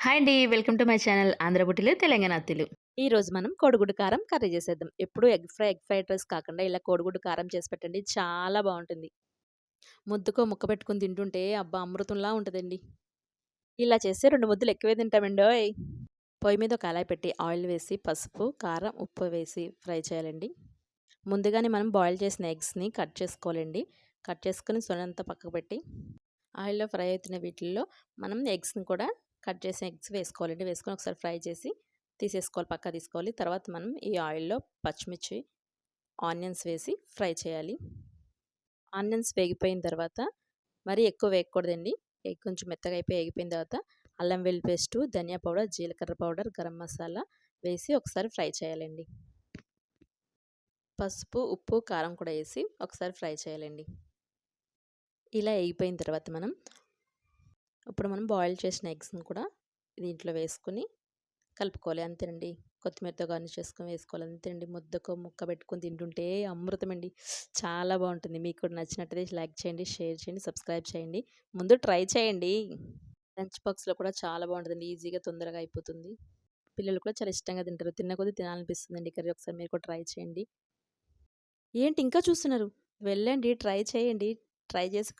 Hi అండి. Welcome to my channel Andhra బుట్టిలు, తెలంగాణ అత్తిలు. ఈరోజు మనం కోడిగుడ్డు కారం కర్రీ చేసేద్దాం. ఎప్పుడు ఎగ్ ఫ్రైడ్ రైస్ కాకుండా ఇలా కోడిగుడ్డు కారం చేసి పెట్టండి. చాలా బావుంటుంది. ముద్దకో ముక్క పెట్టుకొని తింటుంటే అబ్బా! అమృతంలా ఉంటదండి. ఇలా చేస్తే 2 ముద్దలు ఎక్కువే తింటామండోయ్! పొయ్యి మీద ఒక కళాయి పెట్టి ఆయిల్ వేసి, పసుపు, కారం, ఉప్పు వేసి ఫ్రై చేయాలండి. ముందుగానే మనం బాయిల్ చేసిన ఎగ్స్‌ని కట్ చేసుకోవాలండి. కట్ చేసుకొని సొనంతా పక్కకు పెట్టి, ఆయిల్‌లో ఫ్రై అవుతున్న వీటిల్లో మనం ఎగ్స్‌ని కూడా కట్ చేసిన ఎగ్స్ వేసుకోవాలండి. వేసుకొని ఒకసారి ఫ్రై చేసి తీసేసుకోవాలి. పక్కకు తీసుకోవాలి. తర్వాత మనం ఈ ఆయిల్‌లో పచ్చిమిర్చి, ఆనియన్స్ వేసి ఫ్రై చేయాలి. ఆనియన్స్ వేగిపోయిన తర్వాత మరీ ఎక్కువ వేగకూడదండి. ఎగ్ కొంచెం మెత్తగా అయిపోయి ఏగిపోయిన తర్వాత అల్లం వెల్లుల్లి పేస్టు, ధనియా పౌడర్, జీలకర్ర పౌడర్, గరం మసాలా వేసి ఒకసారి ఫ్రై చేయాలండి. పసుపు, ఉప్పు, కారం కూడా ఏసి ఒకసారి ఫ్రై చేయాలండి. ఇలా ఏగిపోయిన తర్వాత ఇప్పుడు మనం బాయిల్ చేసిన ఎగ్స్‌ని కూడా దీంట్లో వేసుకొని కలుపుకోవాలి. అంతేనండి. కొత్తిమీరతో గార్నిష్ చేసుకొని వేసుకోవాలి. అంతేనండి. ముద్దకో ముక్క పెట్టుకొని తింటుంటే అమృతమండి. చాలా బావుంటుంది. మీకు కూడా నచ్చినట్టయితే లైక్ చేయండి, షేర్ చేయండి, సబ్స్క్రైబ్ చేయండి. ముందు ట్రై చేయండి. లంచ్ బాక్స్‌లో కూడా చాలా బావుంటదండి. ఈజీగా తొందరగా అయిపోతుంది. పిల్లలు కూడా చాలా ఇష్టంగా తింటారు. తిన్న కొద్దీ తినాలనిపిస్తుందండి కర్రీ. ఒకసారి మీరు కూడా ట్రై చేయండి. ఏంటి ఇంకా చూస్తున్నారు? వెళ్ళండి ట్రై చేయండి. ట్రై చేసి